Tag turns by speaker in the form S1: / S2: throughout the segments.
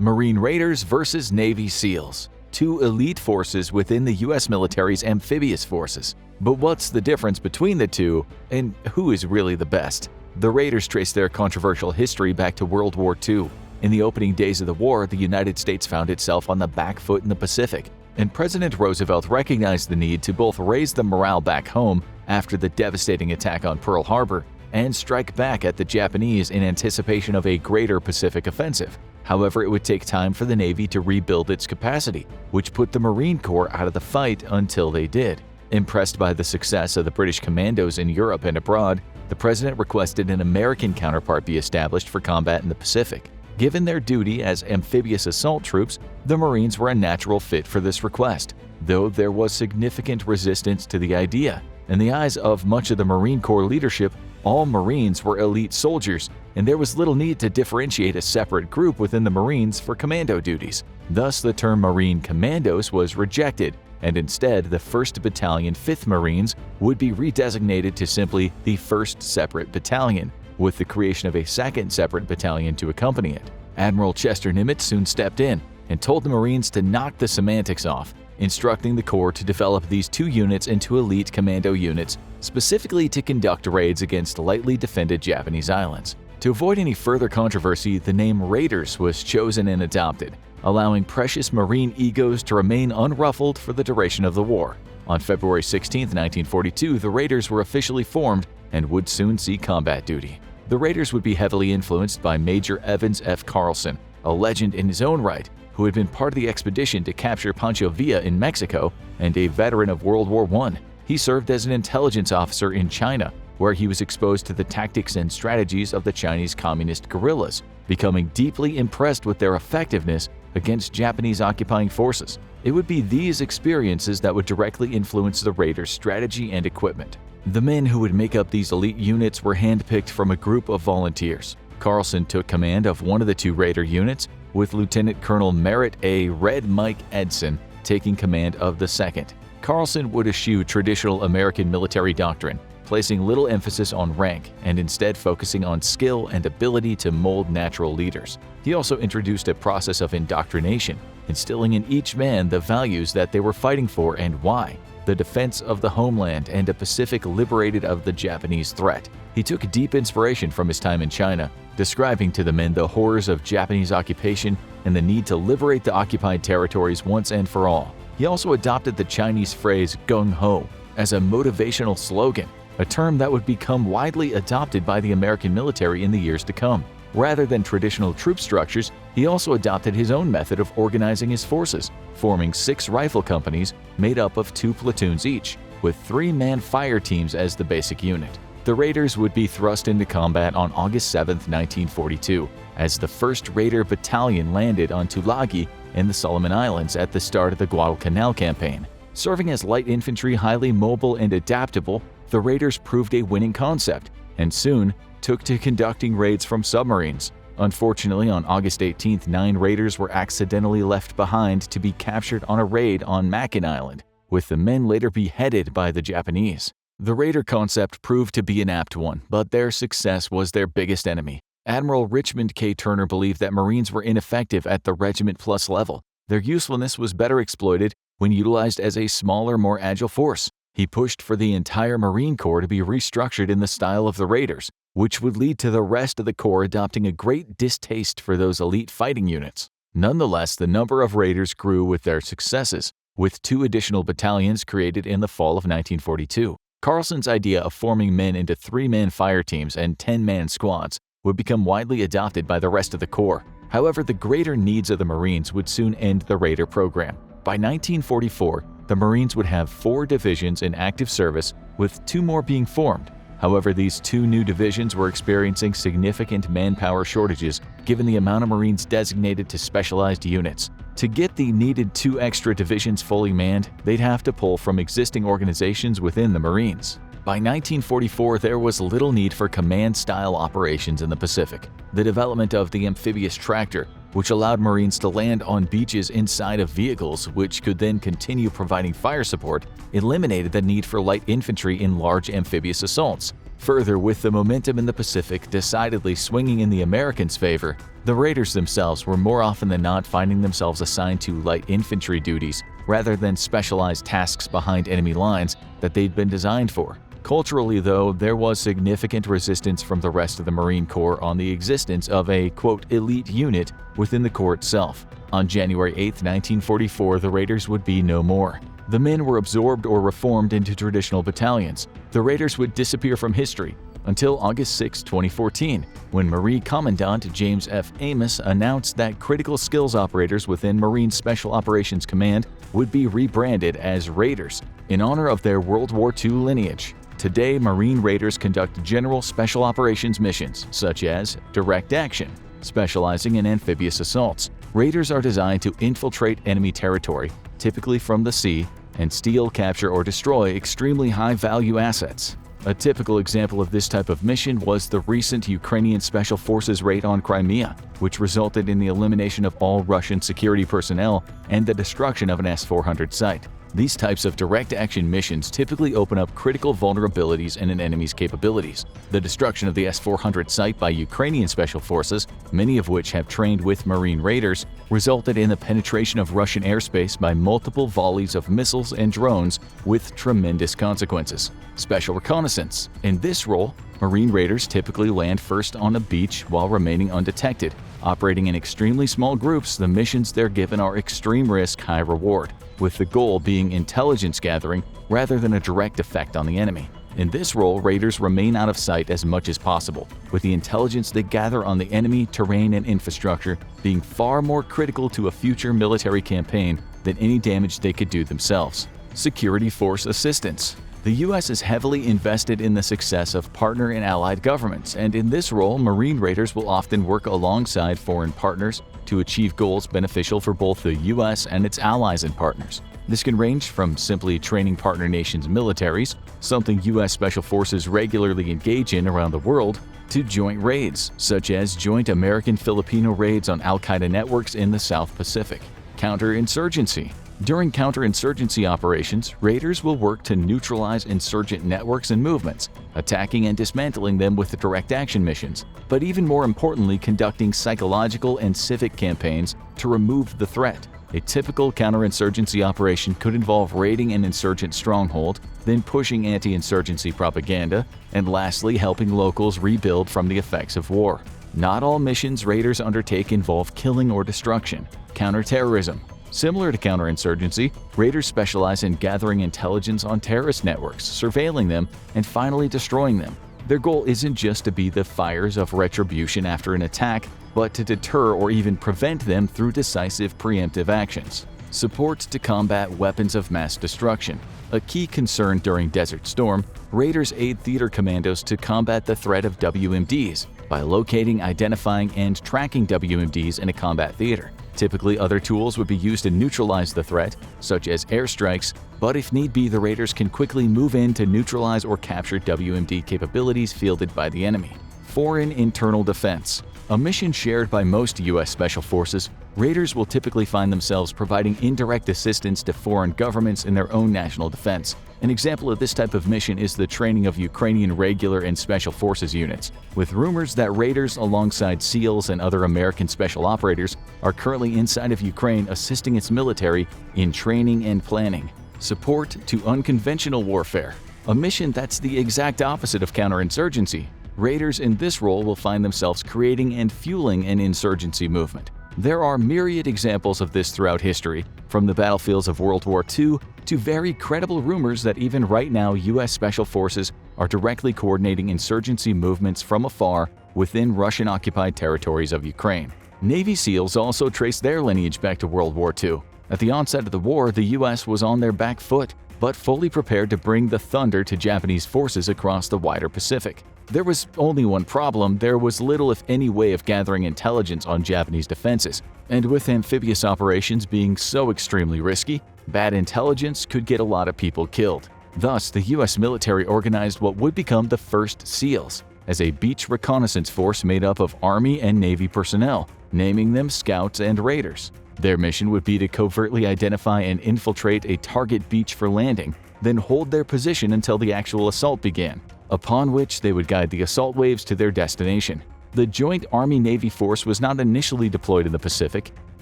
S1: Marine Raiders versus Navy SEALs, two elite forces within the U.S. military's amphibious forces. But what's the difference between the two, and who is really the best? The Raiders trace their controversial history back to World War II. In the opening days of the war, the United States found itself on the back foot in the Pacific, and President Roosevelt recognized the need to both raise the morale back home after the devastating attack on Pearl Harbor and strike back at the Japanese in anticipation of a greater Pacific offensive. However, it would take time for the Navy to rebuild its capacity, which put the Marine Corps out of the fight until they did. Impressed by the success of the British commandos in Europe and abroad, the president requested an American counterpart be established for combat in the Pacific. Given their duty as amphibious assault troops, the Marines were a natural fit for this request, though there was significant resistance to the idea. In the eyes of much of the Marine Corps leadership, all Marines were elite soldiers, and there was little need to differentiate a separate group within the Marines for commando duties. Thus, the term Marine Commandos was rejected, and instead the 1st Battalion 5th Marines would be redesignated to simply the 1st Separate Battalion, with the creation of a 2nd Separate Battalion to accompany it. Admiral Chester Nimitz soon stepped in and told the Marines to knock the semantics off, instructing the Corps to develop these two units into elite commando units, specifically to conduct raids against lightly defended Japanese islands. To avoid any further controversy, the name Raiders was chosen and adopted, allowing precious Marine egos to remain unruffled for the duration of the war. On February 16, 1942, the Raiders were officially formed and would soon see combat duty. The Raiders would be heavily influenced by Major Evans F. Carlson, a legend in his own right, who had been part of the expedition to capture Pancho Villa in Mexico and a veteran of World War I. He served as an intelligence officer in China, where he was exposed to the tactics and strategies of the Chinese communist guerrillas, becoming deeply impressed with their effectiveness against Japanese occupying forces. It would be these experiences that would directly influence the Raiders' strategy and equipment. The men who would make up these elite units were handpicked from a group of volunteers. Carlson took command of one of the two Raider units, with Lieutenant Colonel Merritt A. Red Mike Edson taking command of the second. Carlson would eschew traditional American military doctrine, placing little emphasis on rank and instead focusing on skill and ability to mold natural leaders. He also introduced a process of indoctrination, instilling in each man the values that they were fighting for and why: the defense of the homeland and a Pacific liberated of the Japanese threat. He took deep inspiration from his time in China, describing to the men the horrors of Japanese occupation and the need to liberate the occupied territories once and for all. He also adopted the Chinese phrase gung ho as a motivational slogan, a term that would become widely adopted by the American military in the years to come. Rather than traditional troop structures, he also adopted his own method of organizing his forces, forming 6 rifle companies made up of 2 platoons each, with 3-man fire teams as the basic unit. The Raiders would be thrust into combat on August 7, 1942, as the 1st Raider Battalion landed on Tulagi in the Solomon Islands at the start of the Guadalcanal campaign. Serving as light infantry, highly mobile and adaptable, the Raiders proved a winning concept, and soon took to conducting raids from submarines. Unfortunately, on August 18th, 9 Raiders were accidentally left behind to be captured on a raid on Makin Island, with the men later beheaded by the Japanese. The Raider concept proved to be an apt one, but their success was their biggest enemy. Admiral Richmond K. Turner believed that Marines were ineffective at the Regiment Plus level. Their usefulness was better exploited when utilized as a smaller, more agile force. He pushed for the entire Marine Corps to be restructured in the style of the Raiders, which would lead to the rest of the Corps adopting a great distaste for those elite fighting units. Nonetheless, the number of Raiders grew with their successes, with 2 additional battalions created in the fall of 1942. Carlson's idea of forming men into 3-man fire teams and 10-man squads would become widely adopted by the rest of the Corps. However, the greater needs of the Marines would soon end the Raider program. By 1944, the Marines would have 4 divisions in active service, with 2 more being formed. However, these 2 new divisions were experiencing significant manpower shortages given the amount of Marines designated to specialized units. To get the needed 2 extra divisions fully manned, they'd have to pull from existing organizations within the Marines. By 1944, there was little need for command-style operations in the Pacific. The development of the amphibious tractor, which allowed Marines to land on beaches inside of vehicles, which could then continue providing fire support, eliminated the need for light infantry in large amphibious assaults. Further, with the momentum in the Pacific decidedly swinging in the Americans' favor, the raiders themselves were more often than not finding themselves assigned to light infantry duties rather than specialized tasks behind enemy lines that they'd been designed for. Culturally, though, there was significant resistance from the rest of the Marine Corps on the existence of a, quote, elite unit within the Corps itself. On January 8, 1944, the Raiders would be no more. The men were absorbed or reformed into traditional battalions. The Raiders would disappear from history until August 6, 2014, when Marine Commandant James F. Amos announced that critical skills operators within Marine Special Operations Command would be rebranded as Raiders in honor of their World War II lineage. Today, Marine Raiders conduct general special operations missions, such as direct action, specializing in amphibious assaults. Raiders are designed to infiltrate enemy territory, typically from the sea, and steal, capture, or destroy extremely high-value assets. A typical example of this type of mission was the recent Ukrainian Special Forces raid on Crimea, which resulted in the elimination of all Russian security personnel and the destruction of an S-400 site. These types of direct-action missions typically open up critical vulnerabilities in an enemy's capabilities. The destruction of the S-400 site by Ukrainian Special Forces, many of which have trained with Marine Raiders, resulted in the penetration of Russian airspace by multiple volleys of missiles and drones with tremendous consequences. Special reconnaissance. In this role, Marine Raiders typically land first on a beach while remaining undetected. Operating in extremely small groups, the missions they're given are extreme risk, high reward, with the goal being intelligence gathering rather than a direct effect on the enemy. In this role, Raiders remain out of sight as much as possible, with the intelligence they gather on the enemy, terrain, and infrastructure being far more critical to a future military campaign than any damage they could do themselves. Security Force Assistance. The U.S. is heavily invested in the success of partner and allied governments, and in this role, Marine Raiders will often work alongside foreign partners to achieve goals beneficial for both the U.S. and its allies and partners. This can range from simply training partner nations' militaries, something U.S. Special Forces regularly engage in around the world, to joint raids, such as joint American-Filipino raids on al-Qaeda networks in the South Pacific. Counterinsurgency. During counterinsurgency operations, raiders will work to neutralize insurgent networks and movements, attacking and dismantling them with direct action missions, but even more importantly, conducting psychological and civic campaigns to remove the threat. A typical counterinsurgency operation could involve raiding an insurgent stronghold, then pushing anti-insurgency propaganda, and lastly helping locals rebuild from the effects of war. Not all missions raiders undertake involve killing or destruction. Counterterrorism. Similar to counterinsurgency, raiders specialize in gathering intelligence on terrorist networks, surveilling them, and finally destroying them. Their goal isn't just to be the fires of retribution after an attack, but to deter or even prevent them through decisive preemptive actions. Support to combat weapons of mass destruction. A key concern during Desert Storm, raiders aid theater commandos to combat the threat of WMDs by locating, identifying, and tracking WMDs in a combat theater. Typically, other tools would be used to neutralize the threat, such as airstrikes, but if need be, the raiders can quickly move in to neutralize or capture WMD capabilities fielded by the enemy. Foreign internal defense. A mission shared by most U.S. Special Forces, raiders will typically find themselves providing indirect assistance to foreign governments in their own national defense. An example of this type of mission is the training of Ukrainian regular and Special Forces units, with rumors that raiders alongside SEALs and other American special operators are currently inside of Ukraine assisting its military in training and planning. Support to unconventional warfare. A mission that's the exact opposite of counterinsurgency. Raiders in this role will find themselves creating and fueling an insurgency movement. There are myriad examples of this throughout history, from the battlefields of World War II to very credible rumors that even right now U.S. Special Forces are directly coordinating insurgency movements from afar within Russian-occupied territories of Ukraine. Navy SEALs also trace their lineage back to World War II. At the onset of the war, the U.S. was on their back foot, but fully prepared to bring the thunder to Japanese forces across the wider Pacific. There was only one problem: there was little if any way of gathering intelligence on Japanese defenses, and with amphibious operations being so extremely risky, bad intelligence could get a lot of people killed. Thus, the U.S. military organized what would become the first SEALs, as a beach reconnaissance force made up of Army and Navy personnel, naming them Scouts and Raiders. Their mission would be to covertly identify and infiltrate a target beach for landing, then hold their position until the actual assault began. upon which they would guide the assault waves to their destination. The Joint Army-Navy force was not initially deployed in the Pacific.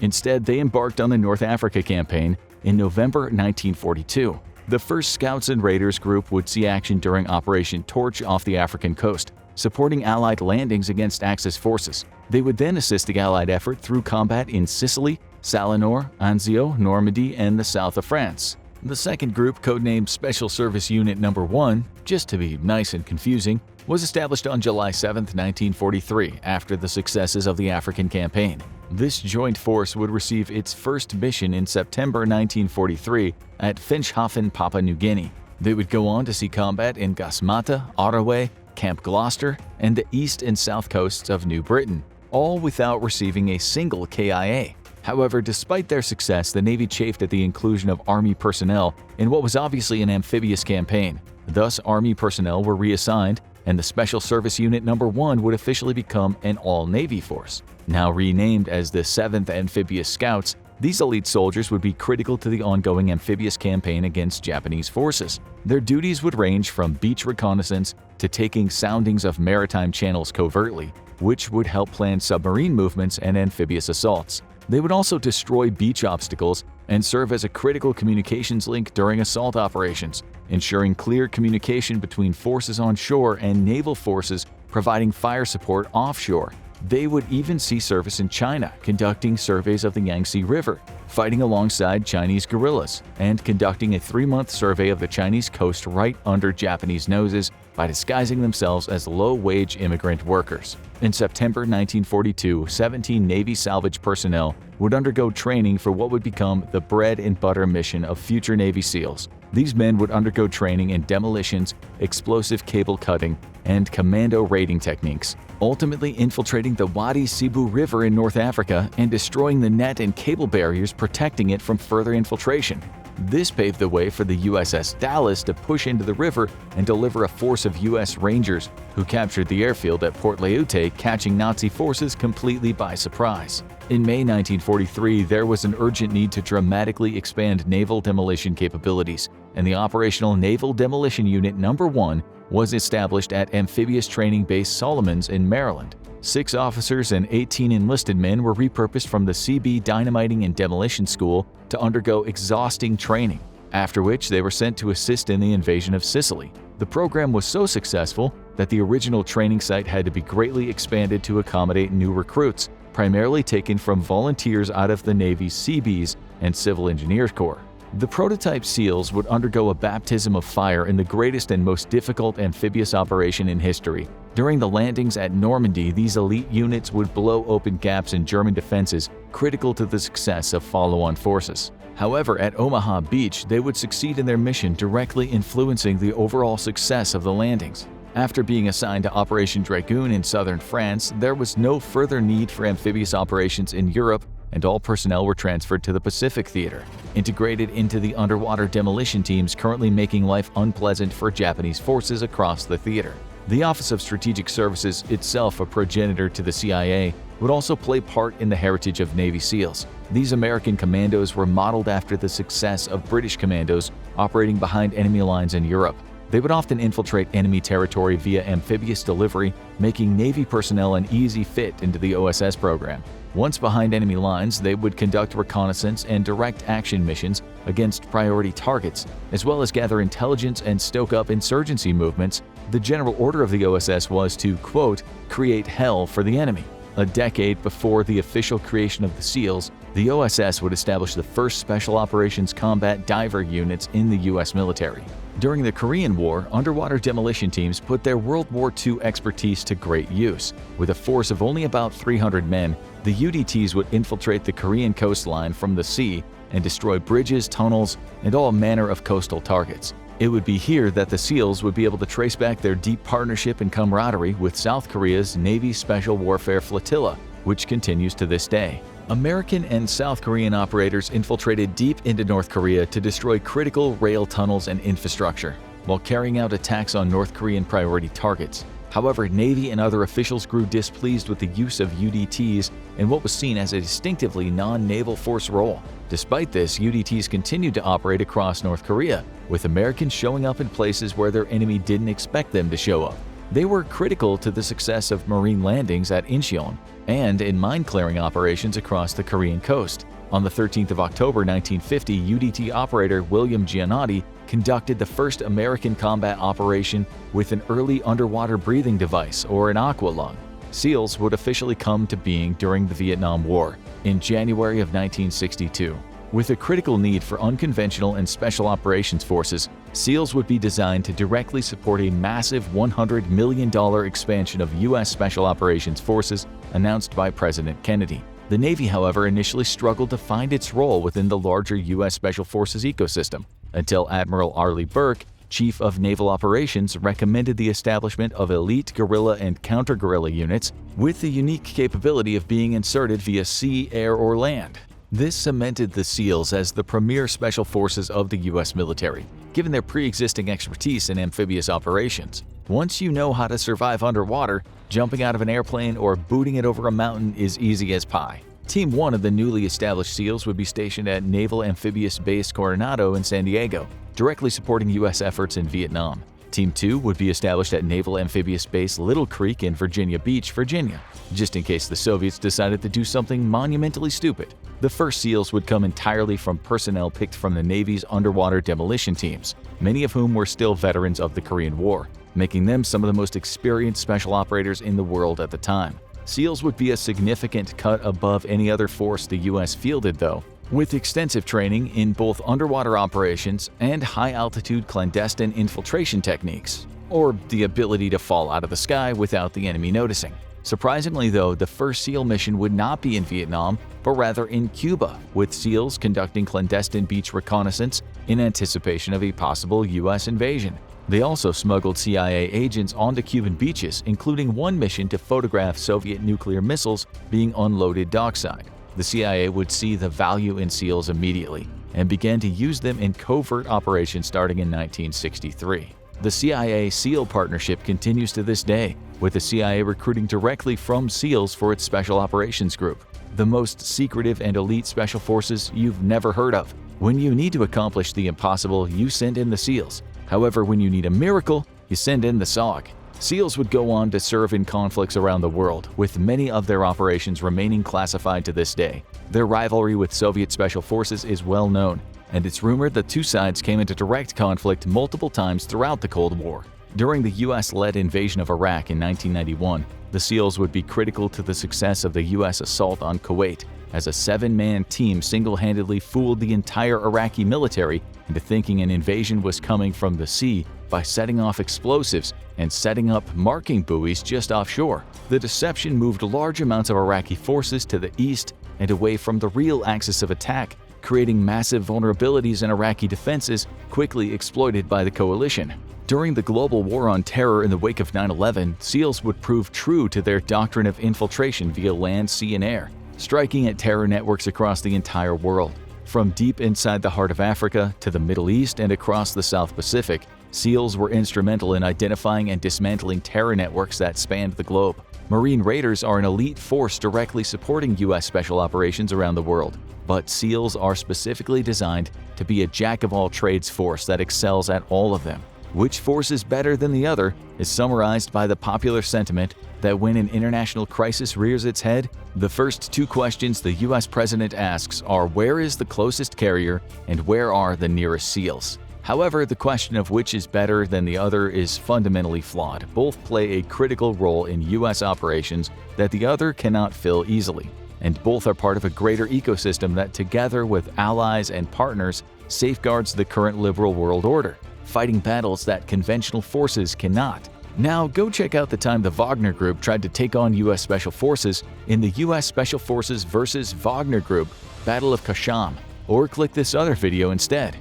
S1: Instead, they embarked on the North Africa campaign in November 1942. The 1st Scouts and Raiders Group would see action during Operation Torch off the African coast, supporting Allied landings against Axis forces. They would then assist the Allied effort through combat in Sicily, Salonor, Anzio, Normandy, and the south of France. The 2nd group, codenamed Special Service Unit No. 1, just to be nice and confusing, was established on July 7, 1943, after the successes of the African campaign. This joint force would receive its first mission in September 1943 at Finschhafen, Papua New Guinea. They would go on to see combat in Gasmata, Otterway, Camp Gloucester, and the east and south coasts of New Britain, all without receiving a single KIA. However, despite their success, the Navy chafed at the inclusion of Army personnel in what was obviously an amphibious campaign. Thus, Army personnel were reassigned, and the Special Service Unit No. 1 would officially become an all-Navy force. Now renamed as the 7th Amphibious Scouts, these elite soldiers would be critical to the ongoing amphibious campaign against Japanese forces. Their duties would range from beach reconnaissance to taking soundings of maritime channels covertly, which would help plan submarine movements and amphibious assaults. They would also destroy beach obstacles and serve as a critical communications link during assault operations, ensuring clear communication between forces on shore and naval forces providing fire support offshore. They would even see service in China, conducting surveys of the Yangtze River, fighting alongside Chinese guerrillas, and conducting a 3-month survey of the Chinese coast right under Japanese noses by disguising themselves as low-wage immigrant workers. In September 1942, 17 Navy salvage personnel would undergo training for what would become the bread and butter mission of future Navy SEALs. These men would undergo training in demolitions, explosive cable cutting, and commando raiding techniques, ultimately infiltrating the Wadi Sibu River in North Africa and destroying the net and cable barriers protecting it from further infiltration. This paved the way for the USS Dallas to push into the river and deliver a force of U.S. Rangers who captured the airfield at Port Leyte, catching Nazi forces completely by surprise. In May 1943, there was an urgent need to dramatically expand naval demolition capabilities, and the Operational Naval Demolition Unit No. 1 was established at Amphibious Training Base Solomons in Maryland. 6 officers and 18 enlisted men were repurposed from the CB Dynamiting and Demolition School to undergo exhausting training, after which they were sent to assist in the invasion of Sicily. The program was so successful that the original training site had to be greatly expanded to accommodate new recruits, primarily taken from volunteers out of the Navy's Seabees and Civil Engineers Corps. The prototype SEALs would undergo a baptism of fire in the greatest and most difficult amphibious operation in history. During the landings at Normandy, these elite units would blow open gaps in German defenses critical to the success of follow-on forces. However, at Omaha Beach, they would succeed in their mission, directly influencing the overall success of the landings. After being assigned to Operation Dragoon in southern France, there was no further need for amphibious operations in Europe, and all personnel were transferred to the Pacific Theater, integrated into the underwater demolition teams currently making life unpleasant for Japanese forces across the theater. The Office of Strategic Services, itself a progenitor to the CIA, would also play part in the heritage of Navy SEALs. These American commandos were modeled after the success of British commandos operating behind enemy lines in Europe. They would often infiltrate enemy territory via amphibious delivery, making Navy personnel an easy fit into the OSS program. Once behind enemy lines, they would conduct reconnaissance and direct action missions against priority targets, as well as gather intelligence and stoke up insurgency movements. The general order of the OSS was to, quote, create hell for the enemy. A decade before the official creation of the SEALs, the OSS would establish the first Special Operations Combat Diver units in the U.S. military. During the Korean War, underwater demolition teams put their World War II expertise to great use. With a force of only about 300 men, the UDTs would infiltrate the Korean coastline from the sea and destroy bridges, tunnels, and all manner of coastal targets. It would be here that the SEALs would be able to trace back their deep partnership and camaraderie with South Korea's Navy Special Warfare Flotilla, which continues to this day. American and South Korean operators infiltrated deep into North Korea to destroy critical rail tunnels and infrastructure, while carrying out attacks on North Korean priority targets. However, Navy and other officials grew displeased with the use of UDTs in what was seen as a distinctively non-naval force role. Despite this, UDTs continued to operate across North Korea, with Americans showing up in places where their enemy didn't expect them to show up. They were critical to the success of marine landings at Incheon and in mine-clearing operations across the Korean coast. On the 13th of October 1950, UDT operator William Giannotti conducted the first American combat operation with an early underwater breathing device, or an aqua lung. SEALs would officially come to being during the Vietnam War in January of 1962. With a critical need for unconventional and special operations forces, SEALs would be designed to directly support a massive $100 million expansion of U.S. Special Operations Forces announced by President Kennedy. The Navy, however, initially struggled to find its role within the larger U.S. Special Forces ecosystem, until Admiral Arleigh Burke, Chief of Naval Operations, recommended the establishment of elite guerrilla and counter-guerrilla units with the unique capability of being inserted via sea, air, or land. This cemented the SEALs as the premier special forces of the U.S. military, given their pre-existing expertise in amphibious operations. Once you know how to survive underwater, jumping out of an airplane or booting it over a mountain is easy as pie. Team 1 of the newly established SEALs would be stationed at Naval Amphibious Base Coronado in San Diego, directly supporting U.S. efforts in Vietnam. Team 2 would be established at Naval Amphibious Base Little Creek in Virginia Beach, Virginia, just in case the Soviets decided to do something monumentally stupid. The first SEALs would come entirely from personnel picked from the Navy's underwater demolition teams, many of whom were still veterans of the Korean War, making them some of the most experienced special operators in the world at the time. SEALs would be a significant cut above any other force the U.S. fielded, though, with extensive training in both underwater operations and high-altitude clandestine infiltration techniques, or the ability to fall out of the sky without the enemy noticing. Surprisingly, though, the first SEAL mission would not be in Vietnam, but rather in Cuba, with SEALs conducting clandestine beach reconnaissance in anticipation of a possible U.S. invasion. They also smuggled CIA agents onto Cuban beaches, including one mission to photograph Soviet nuclear missiles being unloaded dockside. The CIA would see the value in SEALs immediately and began to use them in covert operations starting in 1963. The CIA-SEAL partnership continues to this day, with the CIA recruiting directly from SEALs for its Special Operations Group, the most secretive and elite special forces you've never heard of. When you need to accomplish the impossible, you send in the SEALs. However, when you need a miracle, you send in the SOG. SEALs would go on to serve in conflicts around the world, with many of their operations remaining classified to this day. Their rivalry with Soviet Special Forces is well known, and it's rumored that two sides came into direct conflict multiple times throughout the Cold War. During the U.S.-led invasion of Iraq in 1991, the SEALs would be critical to the success of the U.S. assault on Kuwait, as a 7-man team single-handedly fooled the entire Iraqi military into thinking an invasion was coming from the sea by setting off explosives and setting up marking buoys just offshore. The deception moved large amounts of Iraqi forces to the east and away from the real axis of attack, creating massive vulnerabilities in Iraqi defenses quickly exploited by the coalition. During the global war on terror in the wake of 9/11, SEALs would prove true to their doctrine of infiltration via land, sea, and air, striking at terror networks across the entire world. From deep inside the heart of Africa to the Middle East and across the South Pacific, SEALs were instrumental in identifying and dismantling terror networks that spanned the globe. Marine Raiders are an elite force directly supporting U.S. special operations around the world, but SEALs are specifically designed to be a jack-of-all-trades force that excels at all of them. Which force is better than the other is summarized by the popular sentiment that when an international crisis rears its head, the first two questions the U.S. president asks are where is the closest carrier and where are the nearest SEALs. However, the question of which is better than the other is fundamentally flawed. Both play a critical role in U.S. operations that the other cannot fill easily, and both are part of a greater ecosystem that, together with allies and partners, safeguards the current liberal world order, fighting battles that conventional forces cannot. Now go check out the time the Wagner Group tried to take on U.S. Special Forces in the U.S. Special Forces vs. Wagner Group Battle of Kasham, or click this other video instead.